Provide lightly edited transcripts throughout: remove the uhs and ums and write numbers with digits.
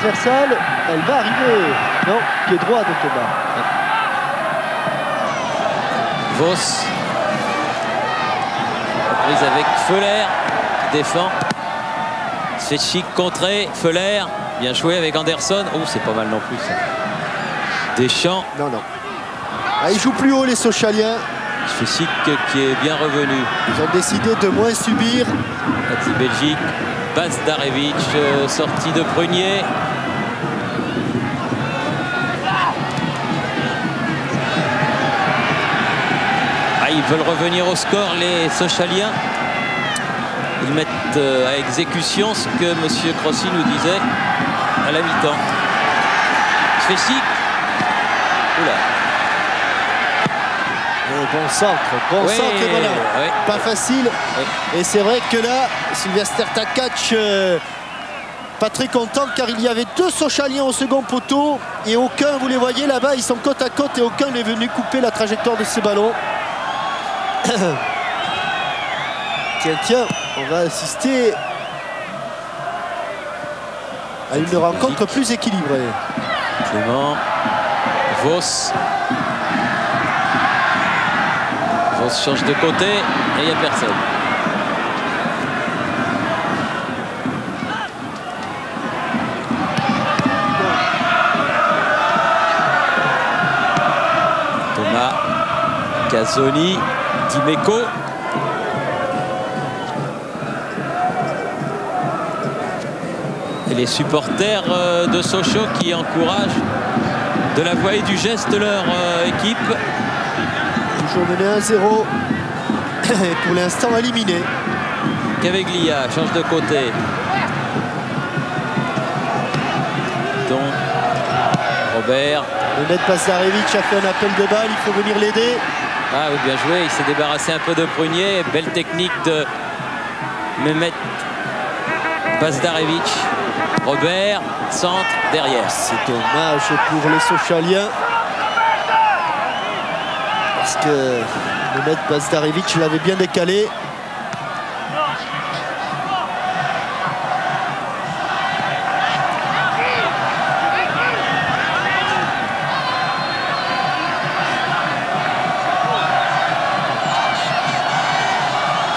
transversale, elle va arriver. Non, pied droit de Thomas. Vos. Prise avec Feuler qui défend. Svechik contré, Feuler. Bien joué avec Anderson. Oh, c'est pas mal non plus ça. Deschamps. Non, non. Ah, ils jouent plus haut les Sochaliens. Svechik qui est bien revenu. Ils ont décidé de moins subir. Parti Belgique. Bazdarevic, sortie de Prunier. Ah, ils veulent revenir au score, les Sochaliens. Ils mettent à exécution ce que M. Crossi nous disait à la mi-temps. Svechik. Oula. Bon centre, bon centre et voilà. Ouais. Pas facile. Ouais. Et c'est vrai que là, Sylvester Takac, pas très content car il y avait deux Sochaliens au second poteau et aucun, vous les voyez là-bas, ils sont côte à côte et aucun n'est venu couper la trajectoire de ces ballons. Tiens, on va assister à une rencontre plus équilibrée. Clément, Vos. Vos change de côté et il n'y a personne. Thomas, Casoni, Dimeco. Et les supporters de Sochaux qui encouragent de la voix et du geste leur équipe. Toujours mené 1-0. Et pour l'instant éliminé. Caveglia change de côté. Donc Robert. Le net Bazdarevic a fait un appel de balle, il faut venir l'aider. Ah oui, bien joué, il s'est débarrassé un peu de Prunier. Belle technique de Mehmet Bazdarevic. Robert, centre, derrière. C'est dommage pour les Sochaliens. Parce que Mehmet Bazdarevic l'avait bien décalé.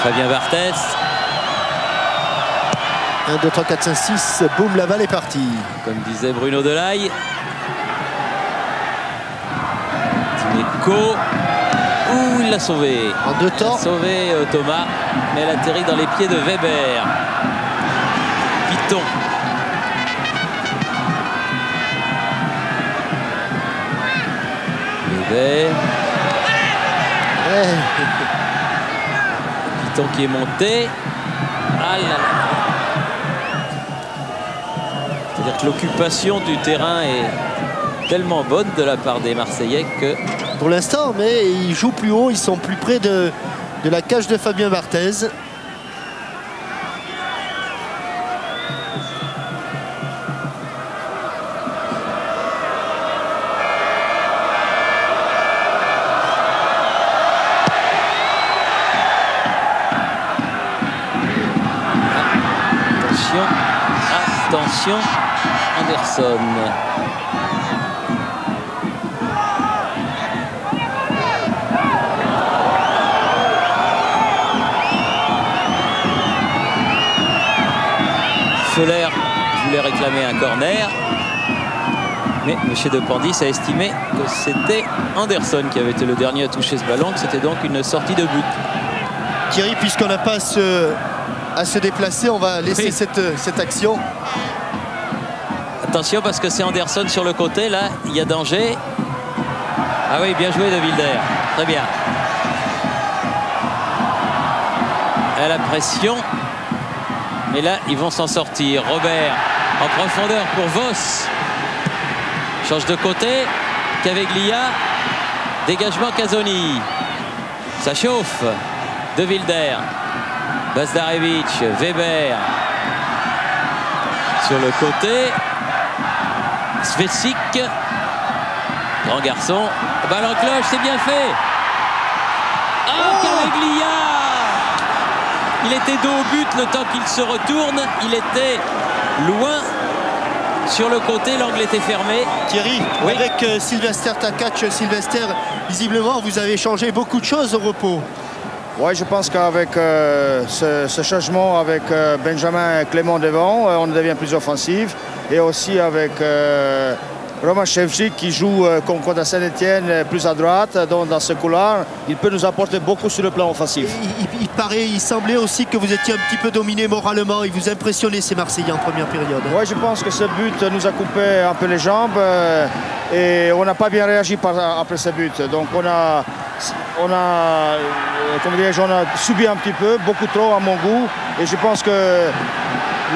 Fabien Barthès. 1, 2, 3, 4, 5, 6, boum, la balle est partie. Comme disait Bruno Delaye. Dimeco. Ouh, il l'a sauvé. En deux temps. Il a sauvé Thomas, mais elle atterrit dans les pieds de Weber. Piton. Weber. Piton qui est monté. Ah là là. C'est-à-dire que l'occupation du terrain est tellement bonne de la part des Marseillais que... Pour l'instant, mais ils jouent plus haut, ils sont plus près de la cage de Fabien Barthez. Attention, Anderson. Feuler voulait réclamer un corner, mais M. Depandis a estimé que c'était Anderson qui avait été le dernier à toucher ce ballon, que c'était donc une sortie de but. Thierry, puisqu'on n'a pas à se déplacer, on va laisser oui. cette action. Attention parce que c'est Anderson sur le côté, là, il y a danger. Ah oui, bien joué de Wilder, très bien. À la pression. Mais là, ils vont s'en sortir. Robert en profondeur pour Vos. Change de côté. Caveglia. Dégagement Casoni. Ça chauffe. De Wilder. Bazdarevic. Weber. Sur le côté. Svechik. Grand garçon. Balle en cloche, c'est bien fait. Ah, Caveglia! Il était dos au but le temps qu'il se retourne. Il était loin sur le côté, l'angle était fermé. Thierry, oui. Avec Sylvester Takac, Sylvester, visiblement vous avez changé beaucoup de choses au repos. Oui, je pense qu'avec ce changement avec Benjamin Clément devant, on devient plus offensif. Et aussi avec Roman Ševčík qui joue contre Saint-Etienne plus à droite dans ce couloir, il peut nous apporter beaucoup sur le plan offensif. Il semblait aussi que vous étiez un petit peu dominé moralement, il vous impressionnait ces Marseillais en première période. Oui, je pense que ce but nous a coupé un peu les jambes et on n'a pas bien réagi après ce but. Donc on a subi un petit peu, beaucoup trop à mon goût, et je pense que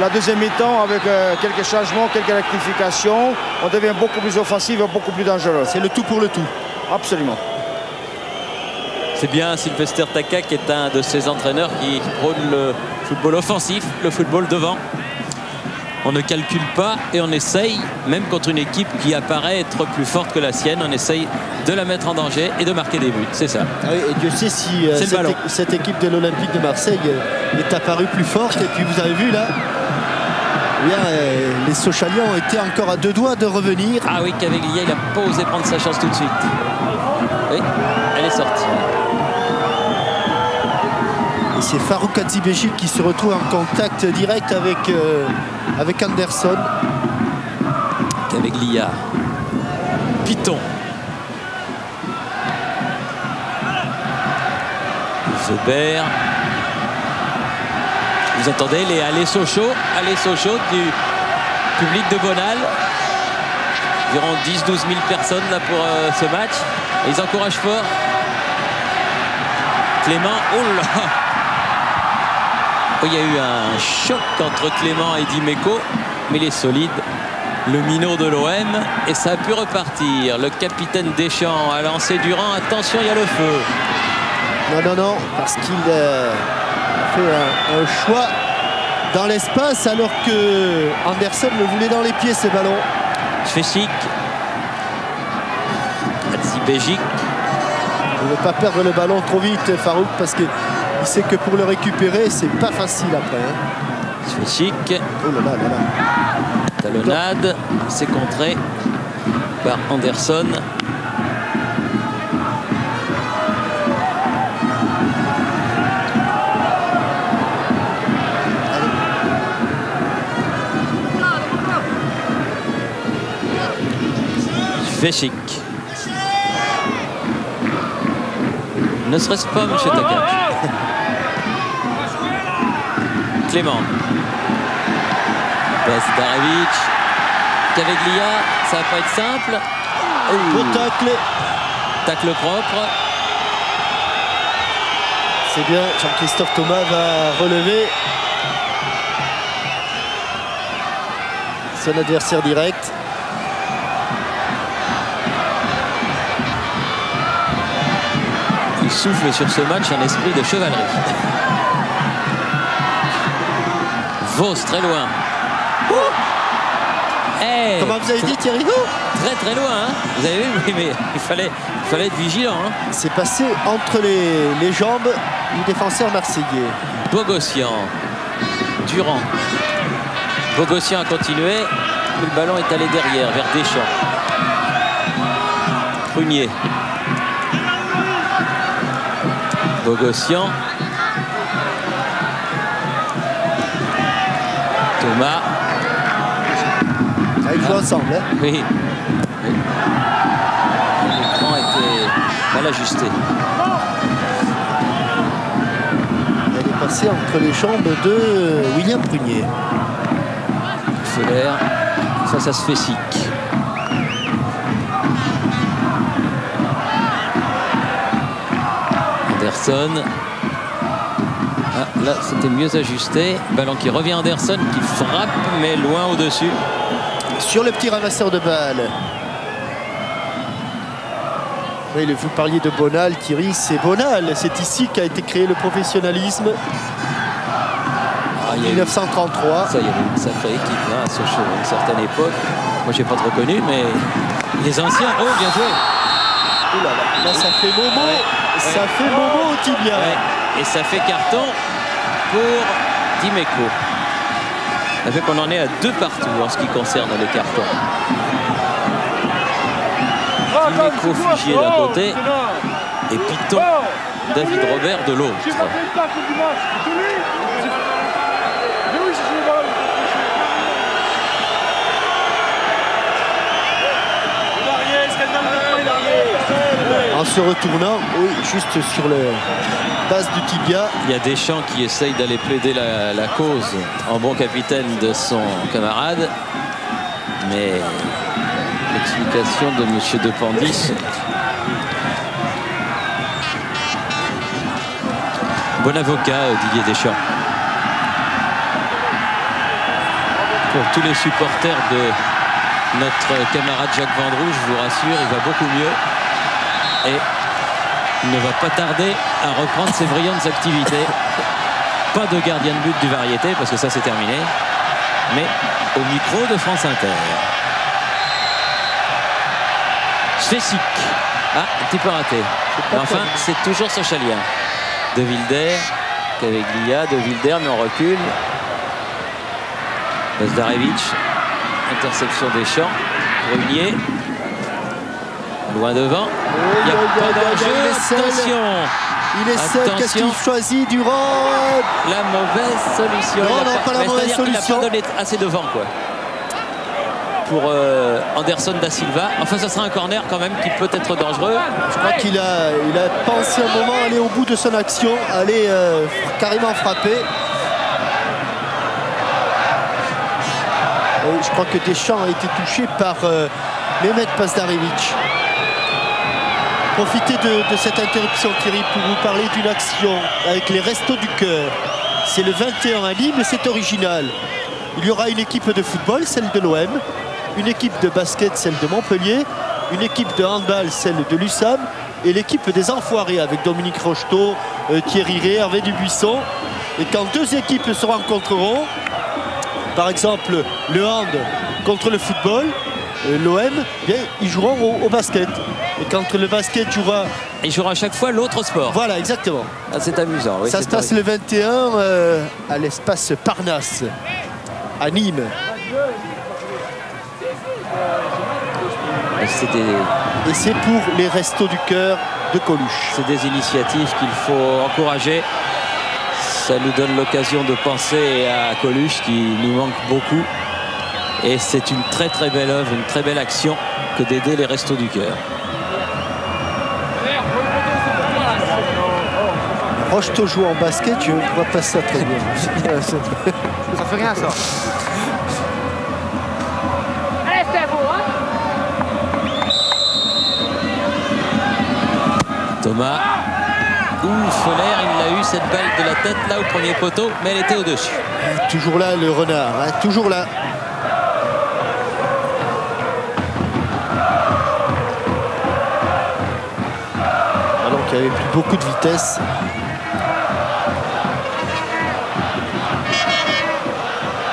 la deuxième mi-temps, avec quelques changements, quelques rectifications, on devient beaucoup plus offensif et beaucoup plus dangereux. C'est le tout pour le tout. Absolument. C'est bien, Sylvester Takac est un de ces entraîneurs qui prône le football offensif, le football devant. On ne calcule pas et on essaye, même contre une équipe qui apparaît être plus forte que la sienne, on essaye de la mettre en danger et de marquer des buts, c'est ça. Oui, et Dieu sait si cette équipe de l'Olympique de Marseille est apparue plus forte. Et puis vous avez vu là, les Sochaliens ont été encore à 2 doigts de revenir. Ah oui, Caveglia, il n'a pas osé prendre sa chance tout de suite. Oui, elle est sortie. Et c'est Farouk Hadzibejik qui se retrouve en contact direct avec Anderson. Caveglia. Piton. Weber. Vous entendez les allées Sochaux du public de Bonal. Environ 10-12 000 personnes là pour ce match. Et ils encouragent fort. Clément, oh là! Il y a eu un choc entre Clément et Dimeco, mais il est solide. Le minot de l'OM, et ça a pu repartir. Le capitaine Deschamps a lancé Durand. Attention, il y a le feu. Non, parce qu'il fait un choix dans l'espace alors que Anderson le voulait dans les pieds, ce ballon. Ševčík. Hadzibejik. Il ne veut pas perdre le ballon trop vite, Farouk, parce qu'il sait que pour le récupérer, c'est pas facile après. Ševčík. Oh là là. Talonnade, c'est contré par Anderson. Ševčík. Ne serait-ce pas, monsieur Takac. Clément. Bezdarevic. Caveglia, ça va pas être simple. Beau tacle. Tacle propre. C'est bien, Jean-Christophe Thomas va relever son adversaire direct. Il souffle sur ce match un esprit de chevalerie. Vos très loin. Hey, comment vous avez dit, Thierry? Très loin, hein. Vous avez vu, mais il fallait être vigilant. Hein. C'est passé entre les jambes du défenseur marseillais. Bogossian. Durand. Bogossian a continué. Le ballon est allé derrière, vers Deschamps. Prunier. Bogossian. Thomas. Ah, ils jouent ensemble. Hein. Oui. L'écran était mal ajusté. Elle est passée entre les jambes de William Prunier. Feller face à Ševčík. Anderson. Ah, là, c'était mieux ajusté. Ballon qui revient. Anderson qui frappe, mais loin au-dessus. Sur le petit ramasseur de balles. Oui, vous parliez de Bonal, Thierry, c'est Bonal. C'est ici qu'a été créé le professionnalisme. En 1933. Ça, il y avait une sacrée équipe là, à Sochaux à une certaine époque. Moi, j'ai pas trop connu, mais les anciens, oh, bien joué. Oh là là, là ça fait Momo. Ça fait Momo au tibia. Et ça fait carton pour Dimeco. Ça fait qu'on en est à 2 partout en ce qui concerne les cartons. Dimeco Fugier d'un côté et Piton David Robert de l'autre. En se retournant, oui, juste sur le base du tibia. Il y a Deschamps qui essaye d'aller plaider la cause en bon capitaine de son camarade. Mais l'explication de M. Depandis. Bon avocat, Didier Deschamps. Pour tous les supporters de notre camarade Jacques Vendroux, je vous rassure, il va beaucoup mieux. Et il ne va pas tarder à reprendre ses brillantes activités. Pas de gardien de but du Variété, parce que ça c'est terminé. Mais au micro de France Inter. Svesic. Ah, un petit peu raté. Mais enfin, c'est toujours Sochalien. De Wilder, Caveglia, De Wilder, mais on recule. Bazdarevic. Interception Deschamps. Brunier. Loin devant. Il n'y a pas d'enjeu. Attention. Il est seul. Qu'est-ce qu'il choisit Durand? La mauvaise solution. Non, non, pas la mauvaise solution. Il n'a pas donné assez devant, quoi. Pour Anderson da Silva. Enfin, ça sera un corner quand même qui peut être dangereux. Je crois qu'il a pensé un moment aller au bout de son action, aller carrément frapper. Et je crois que Deschamps a été touché par Mehmet Bazdarevic. Profitez de cette interruption, Thierry, pour vous parler d'une action avec les Restos du Cœur. C'est le 21 à Nîmes et c'est original. Il y aura une équipe de football, celle de l'OM, une équipe de basket, celle de Montpellier, une équipe de handball, celle de l'USAM, et l'équipe des Enfoirés avec Dominique Rocheteau, Thierry Rey, Hervé Dubuisson. Et quand 2 équipes se rencontreront, par exemple le hand contre le football, l'OM, bien, ils joueront au basket. Et quand le basket jouera... Il jouera à chaque fois l'autre sport. Voilà, exactement. Ah, c'est amusant. Oui, ça se passe le 21 à l'espace Parnasse, à Nîmes. Et c'est pour les Restos du Cœur de Coluche. C'est des initiatives qu'il faut encourager. Ça nous donne l'occasion de penser à Coluche qui nous manque beaucoup. Et c'est une très très belle œuvre, une très belle action que d'aider les Restos du Cœur. Rocheteau joue en basket, je ne vois pas ça très bien. Ça fait rien ça. Allez, c'est beau, hein? Thomas. Foller, il a eu cette balle de la tête là au premier poteau, mais elle était au-dessus. Toujours là le renard, hein, toujours là. Alors qu'il n'y avait plus beaucoup de vitesse.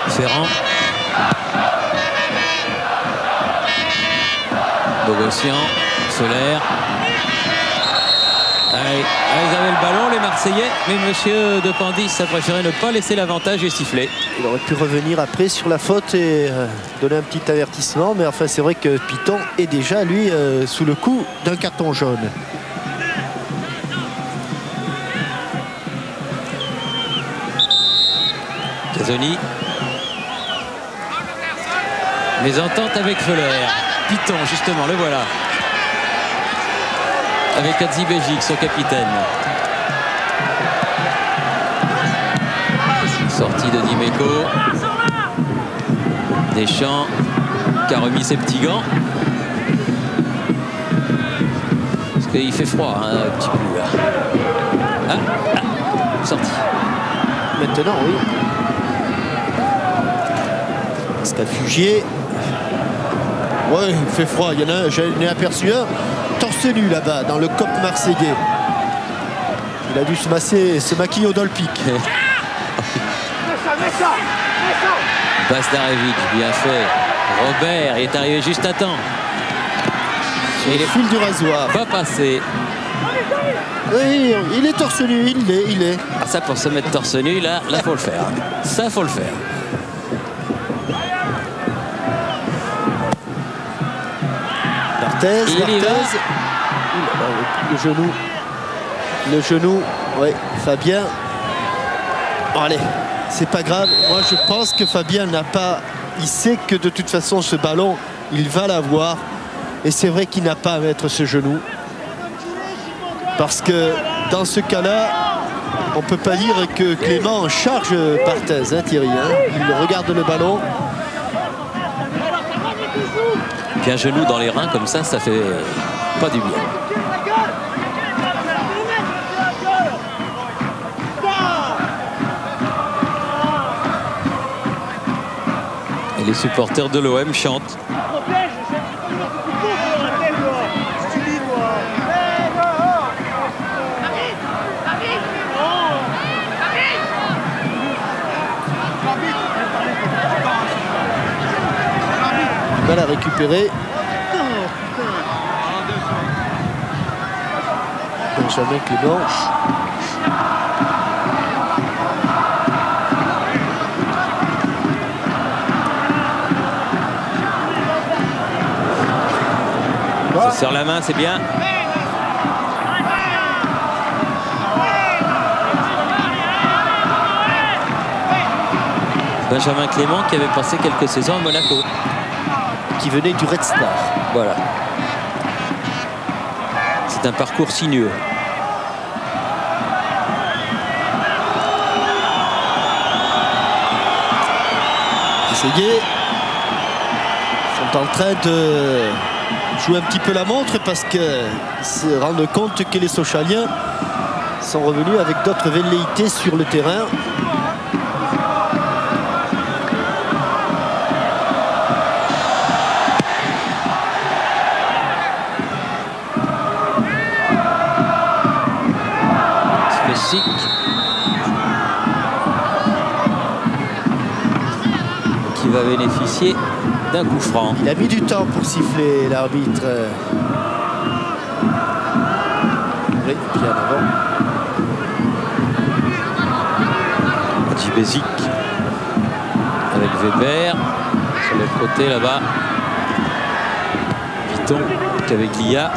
Ferrand. Bogossian. Soler. Ils avaient le ballon, les Marseillais, mais monsieur Depandis a préféré ne pas laisser l'avantage et siffler. Il aurait pu revenir après sur la faute et donner un petit avertissement, mais enfin c'est vrai que Piton est déjà lui sous le coup d'un carton jaune. Casoni. Mésentente avec Feller. Piton, justement, le voilà. Avec Hatzibégic, son capitaine. Sortie de Dimeco. Deschamps qui a remis ses petits gants. Parce qu'il fait froid, hein, un petit peu là. Sortie. Maintenant, oui. Pascal Fugier. Ouais, il fait froid. Il y en a un, j'en ai aperçu un torse nu là-bas, dans le COP marseillais. Il a dû se maquiller au Dolpic. Bazdarevic, bien fait. Robert, il est arrivé juste à temps. Et le fil du rasoir. Pas passé. Oui, il est torse nu, il est. Ah, ça, pour se mettre torse nu, là faut le faire. Ça, faut le faire. Barthez, Il y va. Le genou. Le genou, oui, Fabien. Bon, allez, c'est pas grave. Moi, je pense que Fabien n'a pas... Il sait que de toute façon, ce ballon, il va l'avoir. Et c'est vrai qu'il n'a pas à mettre ce genou. Parce que dans ce cas-là, on ne peut pas dire que Clément charge Barthez, hein, Thierry. Hein. Il regarde le ballon. Puis un genou dans les reins comme ça fait pas du bien. Et les supporters de l'OM chantent. Mal à récupérer. Benjamin Clément. Ça serre la main, c'est bien. Benjamin Clément qui avait passé quelques saisons à Monaco. Qui venait du Red Star. Voilà. C'est un parcours sinueux. Essayé. Ils sont en train de jouer un petit peu la montre parce qu'ils se rendent compte que les Sochaliens sont revenus avec d'autres velléités sur le terrain. Qui va bénéficier d'un coup franc. Il a mis du temps pour siffler, l'arbitre. Oui, bien avant. Djibezic avec Weber sur le côté là-bas. Piton avec Lia.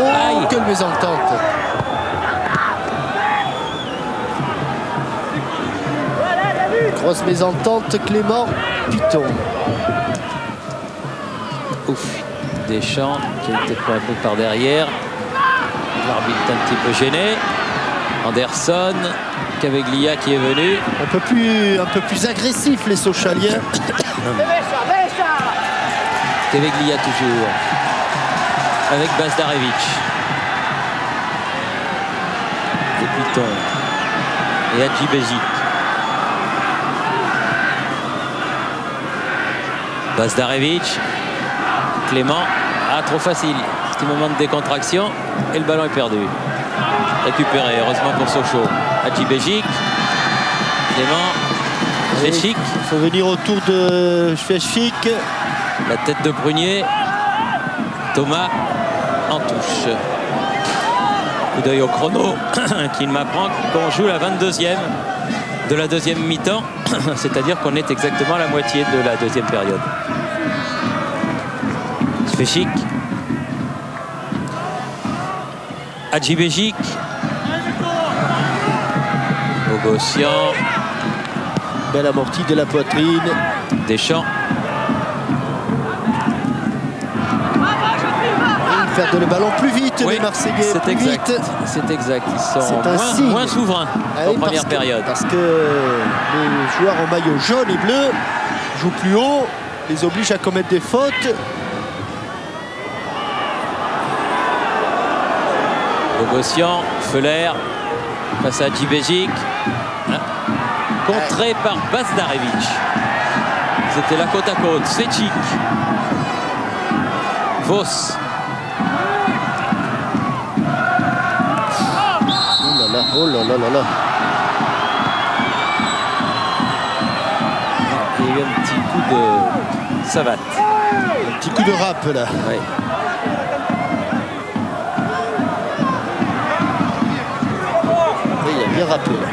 Oh, quelle mésentente. Grosse mésentente, Clément Piton. Ouf. Deschamps qui a été pris un peu par derrière. L'arbitre est un petit peu gêné. Anderson, Caveglia qui est venu. Un peu plus agressif, les Sochaliens. Caveglia toujours. Avec Bazdarevic. Et Piton. Et Hadjibezic. Bazdarevic. Clément. Ah, trop facile. Petit moment de décontraction. Et le ballon est perdu. Récupéré, heureusement pour Sochaux. Hadjibezic. Clément. Fechik. Il faut venir autour de Fechik. La tête de Prunier. Thomas en touche. Coup d'œil au chrono qui m'apprend qu'on joue la 22e de la deuxième mi-temps. C'est-à-dire qu'on est exactement à la moitié de la deuxième période. Fechik. Hadjibezic. Bogossian. Belle amortie de la poitrine. Deschamps. Ils perdent le ballon plus vite, oui, les Marseillais. C'est exact. C'est exact. Ils sont moins souverains en première période. Parce que les joueurs en maillot jaune et bleu jouent plus haut, les obligent à commettre des fautes. Bogossian, Feuler face à Hadjibezic. Contré par Bazdarevic. C'était la côte à côte. Fechik. Vos. Oh là là là là. Il y a eu un petit coup de savate. Un petit coup de rap là. Ouais. Oui, il a bien rappelé là.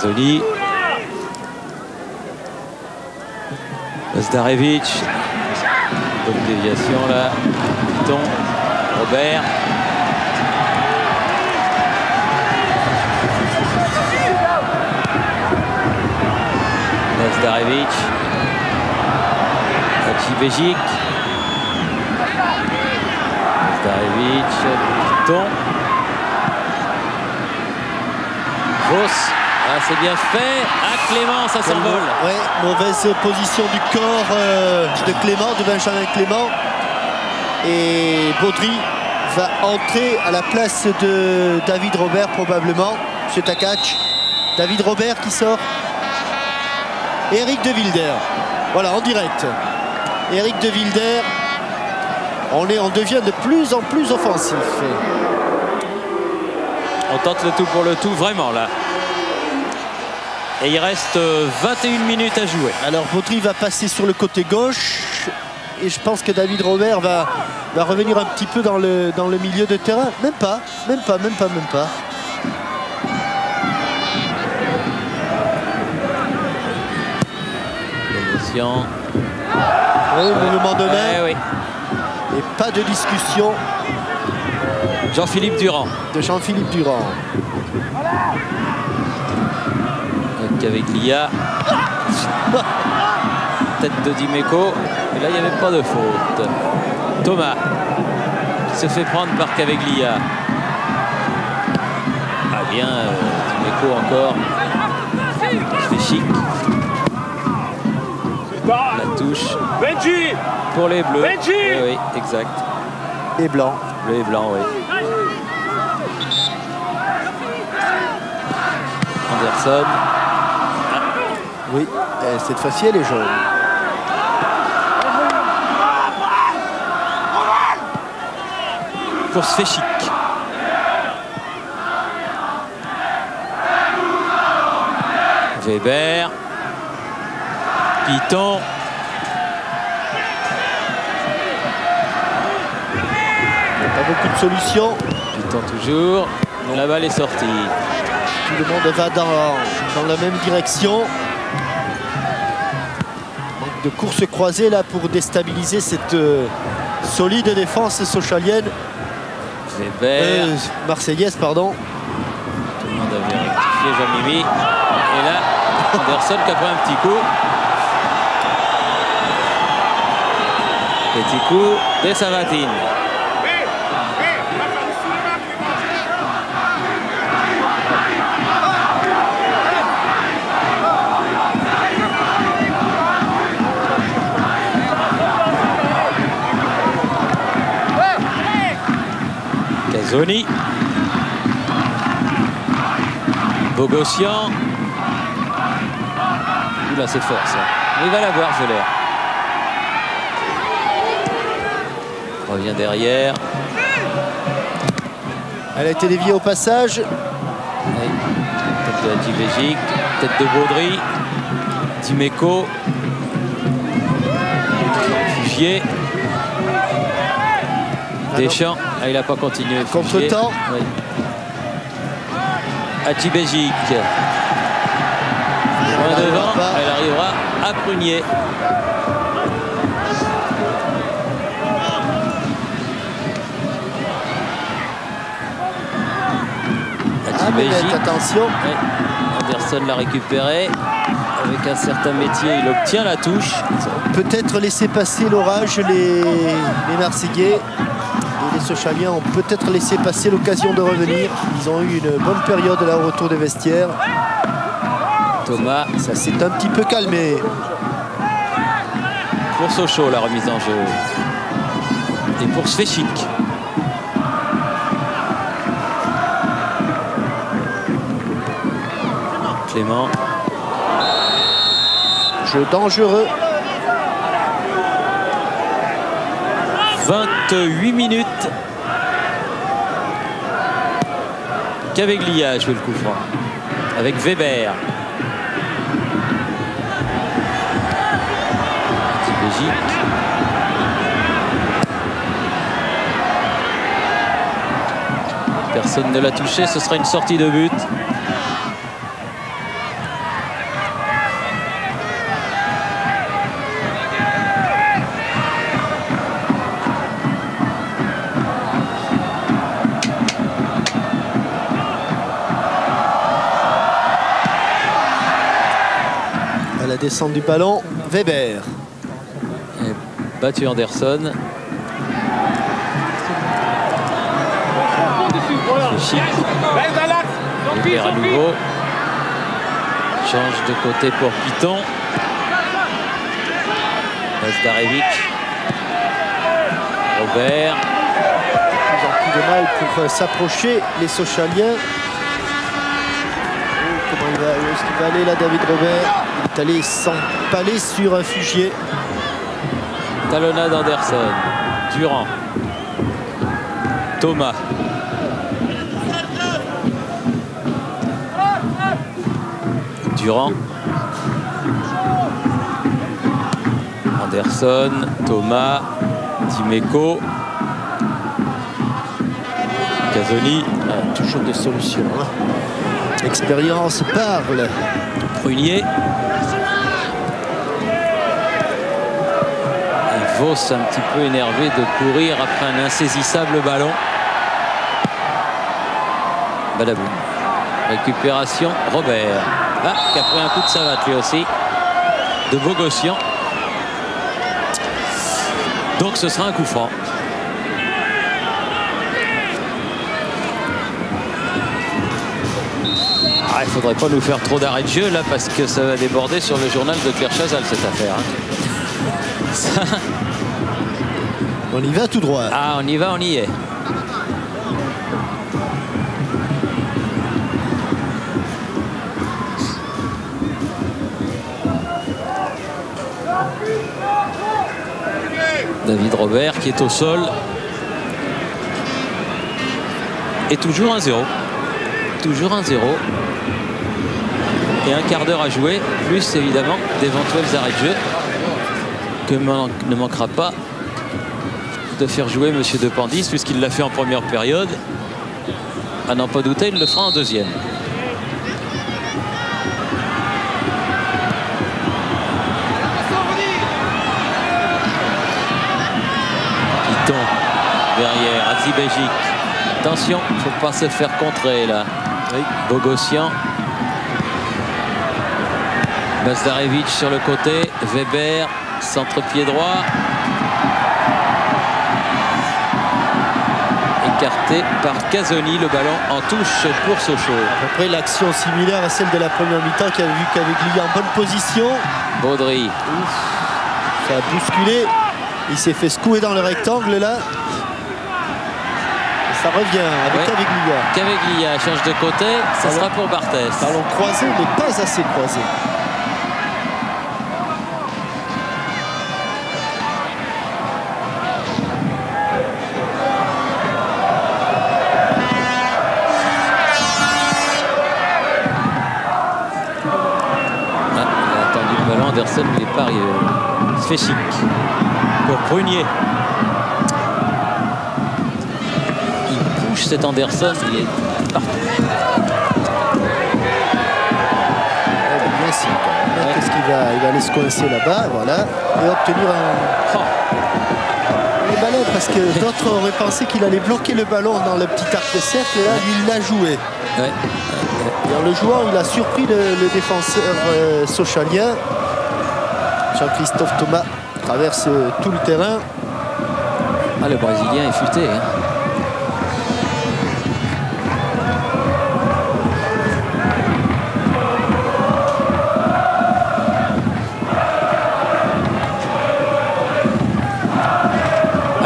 Casoni. Zdarevic. Bonne déviation là. Piton. Robert. Zdarevic. Hachibejic. Zdarevic. Piton. Vos. Ah, c'est bien fait. Ah, Clément, ça s'envole. Ouais, mauvaise position du corps de Clément, de Benjamin Clément. Et Baudry va entrer à la place de David Robert probablement. Monsieur Takac. David Robert qui sort. Et Eric de Wilder. Voilà, en direct. Eric de Wilder. On devient de plus en plus offensif. On tente le tout pour le tout, vraiment là. Et il reste 21 minutes à jouer. Alors Baudry va passer sur le côté gauche. Et je pense que David Robert va revenir un petit peu dans le milieu de terrain. Même pas. Émotion. Oui, mouvement de main. Oui. Et pas de discussion. Jean-Philippe Durand. De Jean-Philippe Durand. Avec Lia. Tête de Dimeco. Et là, il n'y avait pas de faute. Thomas qui se fait prendre par Caveglia. Ah bien, Dimeco encore. Il fait chic. La touche. Pour les bleus. Oui, exact. Et blanc. Bleu et blanc, oui. Anderson. Oui, cette fois-ci elle est jaune. Pour Sfechic. Weber. Piton. Pas beaucoup de solutions. Piton toujours. La balle est sortie. Tout le monde va dans la même direction. De course croisée là pour déstabiliser cette solide défense sochalienne. Weber. Marseillaise, pardon. Tout le monde avait rectifié, Jean-Mimi. Et là, Anderson qui a pris un petit coup. Petit coup de Savatine. Casoni. Bogossian. Oula, c'est fort ça. Il va l'avoir, Zeller. Revient derrière. Elle a été déviée au passage. Oui. Tête de Hachibejic. Tête de Baudry. Dimeco. Fugier. Deschamps. Ah, il n'a pas continué. Contre-temps. Oui. Hachibejic. Loin devant. Elle arrivera à Prunier. Hachibejic. Attention. Oui. Anderson l'a récupéré. Avec un certain métier, il obtient la touche. Peut-être laisser passer l'orage les Marseillais. Les Sochaliens ont peut-être laissé passer l'occasion de revenir. Ils ont eu une bonne période là au retour des vestiaires. Thomas. Ça s'est un petit peu calmé. Pour Sochaux, la remise en jeu. Et pour Sfechic. Clément. Jeu dangereux. 28 minutes. Caveglia a joué le coup franc. Avec Weber. Hachibejic. Personne ne l'a touché, ce sera une sortie de but. la descente du ballon. Weber. Et battu Anderson. C'est chic. Weber à nouveau. Change de côté pour Piton. Mazdarevic. Robert. Ils ont plus de mal pour s'approcher, les Sochaliens. Comment il va, où est-ce qu'il va aller là, David Robert? Il est allé s'empaler sur un fugier. Talonnade Anderson. Durand. Thomas. Durand. Anderson. Thomas. Dimeco. Casoni. Toujours des solutions. Hein. Expérience parle. Prunier. Et Vos un petit peu énervé de courir après un insaisissable ballon. Badaboum. Récupération Robert. Ah, qui a pris un coup de savate lui aussi. De Bogossian. Donc ce sera un coup franc. Ah, il ne faudrait pas nous faire trop d'arrêt de jeu là parce que ça va déborder sur le journal de Claire Chazal cette affaire. Hein. Ça... On y va tout droit. Ah, on y va, on y est. David Robert qui est au sol. Et toujours 1-0. Toujours 1-0. Et un quart d'heure à jouer, plus évidemment d'éventuels arrêts de jeu que ne manquera pas de faire jouer Monsieur Dependis puisqu'il l'a fait en première période. À n'en pas douter, il le fera en deuxième. Piton derrière, Azibéjic. Attention, il ne faut pas se faire contrer là. Oui. Bogossian. Mazdarevic sur le côté. Weber, centre-pied droit. Écarté par Casoni, le ballon en touche pour Sochaux. À peu près l'action similaire à celle de la première mi-temps qui avait vu qu'avec Liga en bonne position. Baudry. Ouf, ça a bousculé. Il s'est fait secouer dans le rectangle là. Ça revient avec Caveglia. Caveglia change de côté, ça sera pour Barthès. Ballon croisé, mais pas assez croisé. Ah, il a attendu le ballon, Anderson, il est pas arrivé. Il se fait chic. Pour Prunier. Cet Anderson, il est partout. Qu'est-ce qu'il va, il va aller se coincer là-bas, voilà, et obtenir un ballon parce que d'autres auraient pensé qu'il allait bloquer le ballon dans le petit arc de cercle, et là, lui, il l'a joué. Ouais. Et en le jouant, il a surpris le défenseur sochalien. Jean-Christophe Thomas traverse tout le terrain. Ah, le Brésilien est futé. Hein.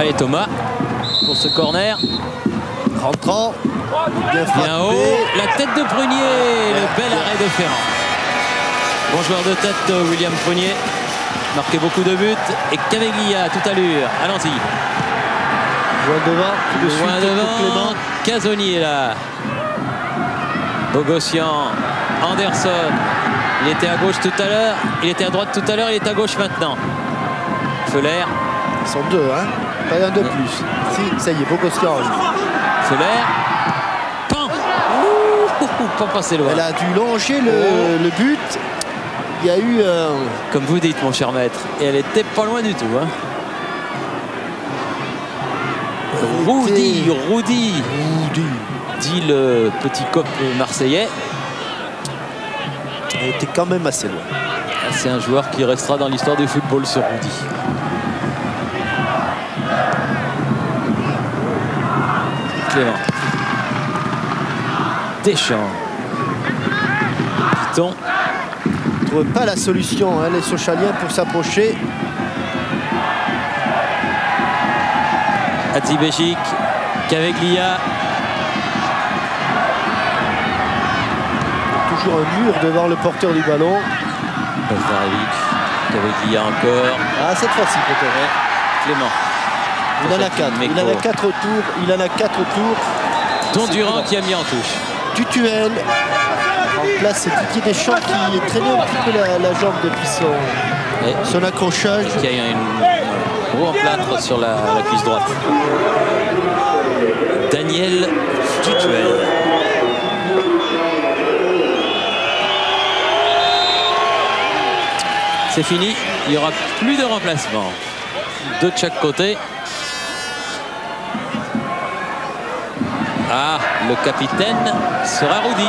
Allez Thomas pour ce corner. Rentrant. Bien haut. La tête de Prunier. Le bel arrêt de Ferrand. Bon joueur de tête William Prunier. Marqué beaucoup de buts. Et Caveglia toute allure. Allons-y. Loin devant. Tout de suite. Loin devant. Casoni est là. Bogossian. Anderson. Il était à gauche tout à l'heure. Il était à droite tout à l'heure. Il est à gauche maintenant. Feller. Ils sont deux, hein. Pas un de plus. Si, ça y est, Bogossian. Feller. Pan. Pas passé loin. Elle a dû longer le but. Il y a eu un... Comme vous dites, mon cher maître. Et elle était pas loin du tout. Hein. Roudy. Dit le petit cop marseillais. Et il était quand même assez loin. C'est un joueur qui restera dans l'histoire du football, ce Rudy. Clément. Deschamps. Piton. Ne trouve pas la solution, hein, les Sochaliens, pour s'approcher. Hatzibeşik. Caveglia. Toujours un mur devant le porteur du ballon. Bazdarevic. Caveglia encore. Ah, cette fois-ci peut-être. Clément. Il en a 4. Il en a 4 autour. Il en a 4 autour. Dont Durand qui a mis en touche. Tutuel. En place, c'est Didier Deschamps qui traînait un petit peu la jambe depuis son accrochage. Qui a une roue en plâtre sur la cuisse droite. Daniel Tutuel. C'est fini, il n'y aura plus de remplacement. Deux de chaque côté. Ah, le capitaine sera Rudy.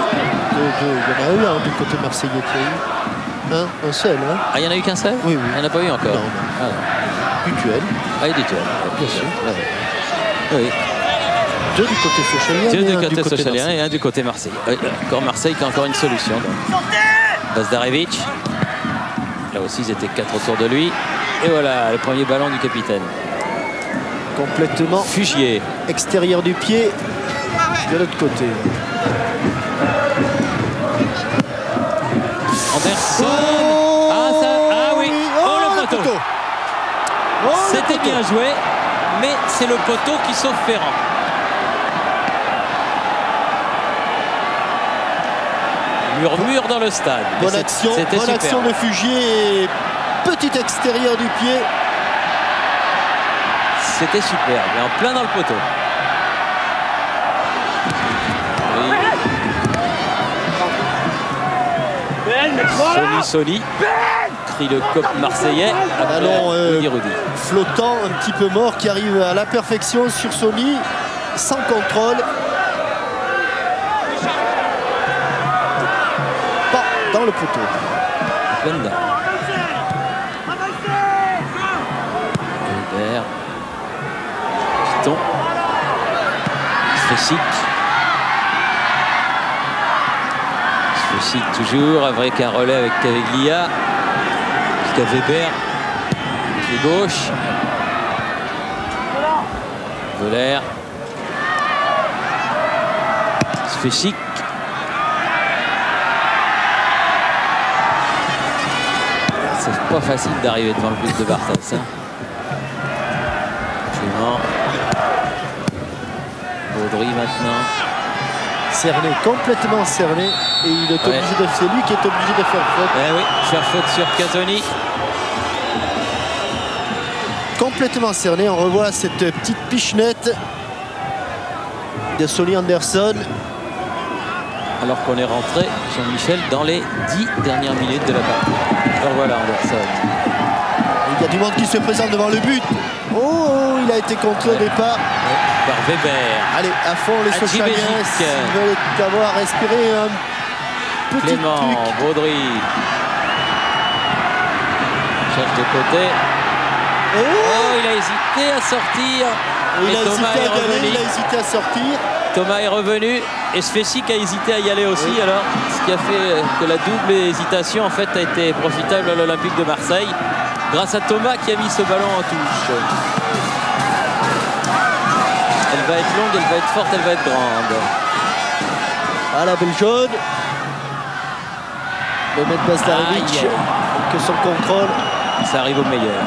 Il y en a eu un du côté marseillais qui a eu. Un seul. Hein. Ah, il n'y en a eu qu'un seul? Oui. Il n'y en a pas eu encore. Non. Tutuel. Ah, il est Tutuel. Bien sûr. Oui. Deux du côté sochalien. Deux du côté sochalien et un du côté marseillais. Encore Marseille qui a encore une solution. Bazdarevic. Là aussi, ils étaient 4 autour de lui. Et voilà, le premier ballon du capitaine. Complètement. Fugier. Extérieur du pied. De l'autre côté. Anderson. Oui. Le poteau. C'était bien joué, mais c'est le poteau qui sauve Ferrand. Murmure dans le stade. Bonne action de Fugier. Petit extérieur du pied. C'était superbe, et en plein dans le poteau. Oui. Soli. Crie le cop marseillais. Ballon Rudy. flottant, un petit peu mort, qui arrive à la perfection sur Soli, sans contrôle. Dans le poteau. Benda. Hébert. Piton. Svesic. Svesic toujours avec un relais avec Caveglia. Jusqu'à Weber. Pied gauche. Voler. Svesic. C'est pas facile d'arriver devant le but de Barthez. Hein. Clément. Baudry maintenant. Cerné, complètement cerné. Et il est obligé de. C'est lui qui est obligé de faire faute. Eh oui, faire faute sur Casoni. Complètement cerné. On revoit cette petite pichenette de Soli Anderson. Alors qu'on est rentré, Jean-Michel, dans les 10 dernières minutes de la partie. Alors voilà Anderson. Il y a du monde qui se présente devant le but. Oh, il a été contré au départ. Par Weber. Allez, à fond les Sochaliens. S'ils veulent avoir respiré un petit Clément, truc. Baudry. Cherche de côté. Oh, il a hésité à sortir. Il a hésité à y aller, il a hésité à sortir. Thomas est revenu et Svesic a hésité à y aller aussi. Oui. Alors, ce qui a fait que la double hésitation en fait a été profitable à l'Olympique de Marseille grâce à Thomas qui a mis ce ballon en touche. Elle va être longue, elle va être forte, elle va être grande. Ah, la belle jaune. Le maître Bazdarevic que son contrôle. Ça arrive au meilleur.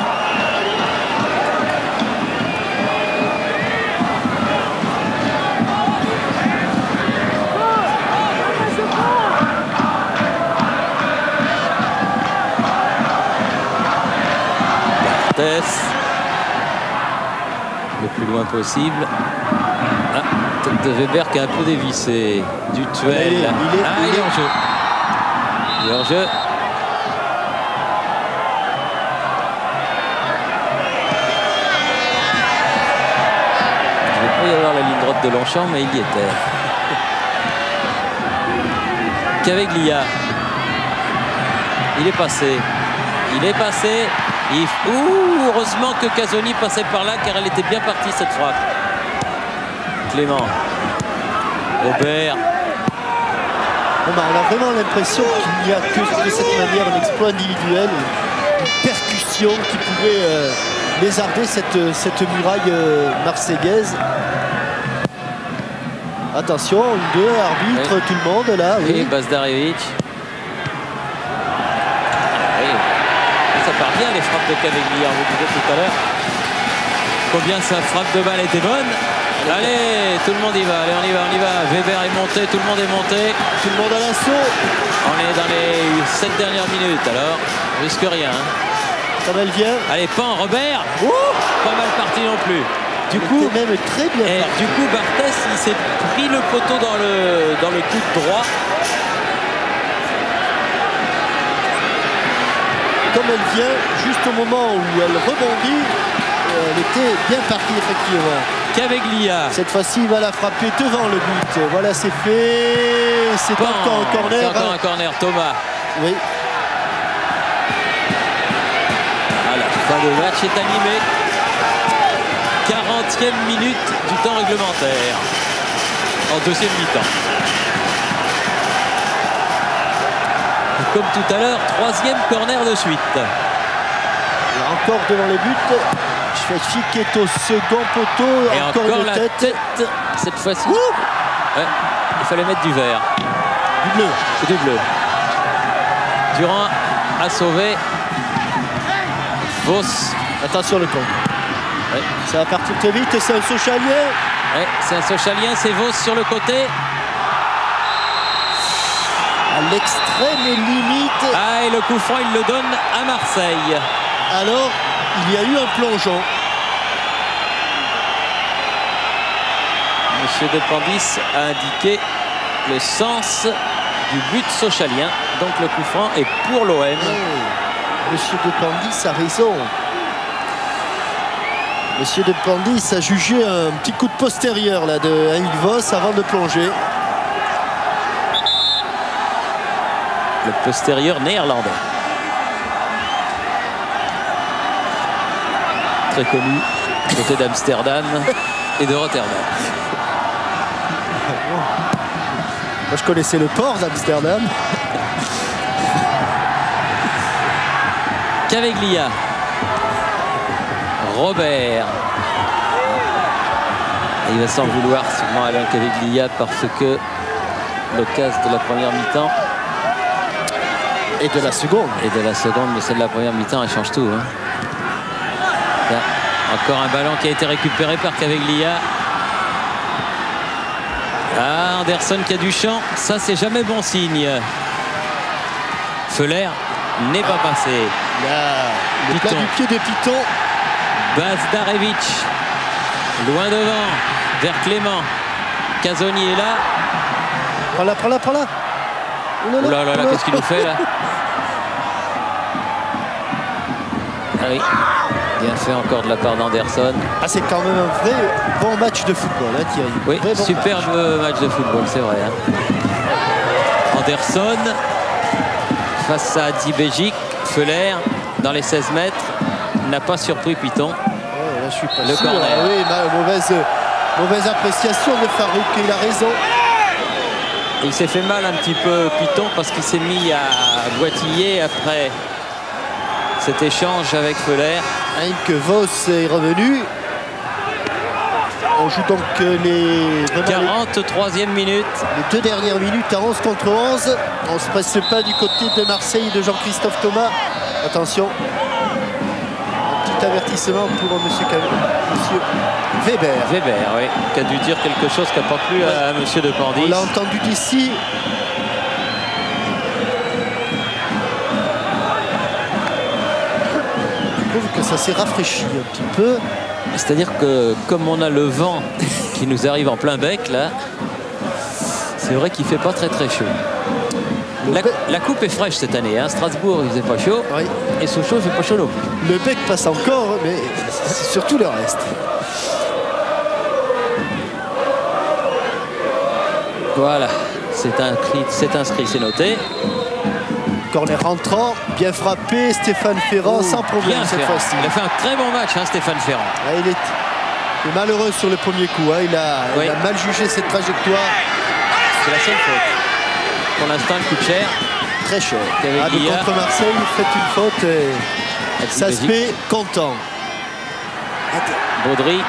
Le plus loin possible. Ah, tête de Weber qui a un peu dévissé. Du Tuel. Il est en jeu. Il est en jeu. Il ne va pas y avoir la ligne droite de Longchamp, mais il y était. Caveglia. Il est passé. Il est passé. Ouh, heureusement que Casoni passait par là car elle était bien partie cette frappe. Clément. Robert. On a vraiment l'impression qu'il n'y a que de cette manière un exploit individuel, une percussion qui pouvait lézarder cette muraille marseillaise. Attention, 1-2, arbitre, oui. Tout le monde là. Oui, oui. Bazdarevic. Oui. Ça part bien les frappes de Caveglia, on vous disait tout à l'heure. Combien sa frappe de balle était bonne. Allez, tout le monde y va, allez, on y va, on y va. Weber est monté, tout le monde est monté. Tout le monde à l'assaut. On est dans les 7 dernières minutes, alors, risque rien. Hein. Comme elle vient. Allez, Pan, Robert. Pas mal parti non plus. Du coup, même très bien parti. Du coup, Barthès, il s'est pris le poteau dans le coude droit. Comme elle vient, juste au moment où elle rebondit, elle était bien partie effectivement. Caveglia. Cette fois-ci, il va la frapper devant le but. Voilà, c'est fait. C'est encore un corner. C'est encore un corner, Thomas. Oui. Voilà, fin de match est animé. 40e minute du temps réglementaire. En deuxième mi-temps. Comme tout à l'heure, 3e corner de suite. Et encore devant le but. Schweitzi qui est au second poteau. Et encore la tête cette fois-ci. Ouais, il fallait mettre du vert. Du bleu. Du bleu. Durand a sauvé. Vos. Attention le compte. Ouais. Ça va partir très vite et c'est un Sochalien. Ouais, c'est un Sochalien, c'est Vos sur le côté. À l'extrême limite. Ah, et le coup franc, il le donne à Marseille. Alors, il y a eu un plongeon. Monsieur Dependis a indiqué le sens du but sochalien. Donc le coup franc est pour l'OM. Oh, Monsieur Dependis a raison. Monsieur Dependis a jugé un petit coup de postérieur là, de Emil Vos avant de plonger. Le postérieur néerlandais. Très connu, côté d'Amsterdam et de Rotterdam. Moi je connaissais le port d'Amsterdam. Caveglia. Robert. Et il va s'en vouloir sûrement Alain Caveglia parce que l'occasion de la première mi-temps et de la seconde. Et de la seconde, mais celle de la première mi-temps, elle change tout. Hein. Là, encore un ballon qui a été récupéré par Caveglia. Ah, Anderson qui a du champ, ça c'est jamais bon signe. Feuler n'est pas passé. Là, le plat du pied de Piton. Bazdarevic, loin devant, vers Clément. Casoni est là. Prends-la, prends-la, prends-la. Oh là là là, qu'est-ce qu'il nous fait là? Ah oui, bien fait encore de la part d'Anderson. Ah, c'est quand même un vrai bon match de football, hein, Thierry. Oui, bon superbe match de football, c'est vrai. Hein. Anderson face à Dibéjic, Feuler dans les 16 mètres n'a pas surpris Piton. Ouais, là, je suis pas le sûr. corner. Ah, oui, mauvaise appréciation de Farouk, il a raison. Il s'est fait mal un petit peu Piton parce qu'il s'est mis à boitiller après cet échange avec Feuler. Que Vos est revenu. On joue donc les 43e minute. Les 2 dernières minutes à 11 contre 11. On ne se presse pas du côté de Marseille de Jean-Christophe Thomas. Attention. Un petit avertissement pour monsieur Weber. Weber, oui. Qui a dû dire quelque chose qui n'a pas plu à monsieur Dependis. On l'a entendu d'ici. Je trouve que ça s'est rafraîchi un petit peu. C'est-à-dire que comme on a le vent qui nous arrive en plein bec là, c'est vrai qu'il fait pas très très chaud. La coupe est fraîche cette année, hein. Strasbourg il faisait pas chaud, oui. Et Sochaux il fait pas chaud non plus. Le bec passe encore, mais c'est surtout le reste. Voilà, c'est inscrit, c'est noté. corner rentrant, bien frappé, Stéphane Ferrand sans problème cette fois-ci. Il a fait un très bon match, hein, Stéphane Ferrand. Ah, il est malheureux sur le premier coup, hein. Il a mal jugé cette trajectoire. C'est la seule faute. Pour l'instant, il coûte cher. Très cher. Contre Marseille, faites une faute et Saspé content. Baudry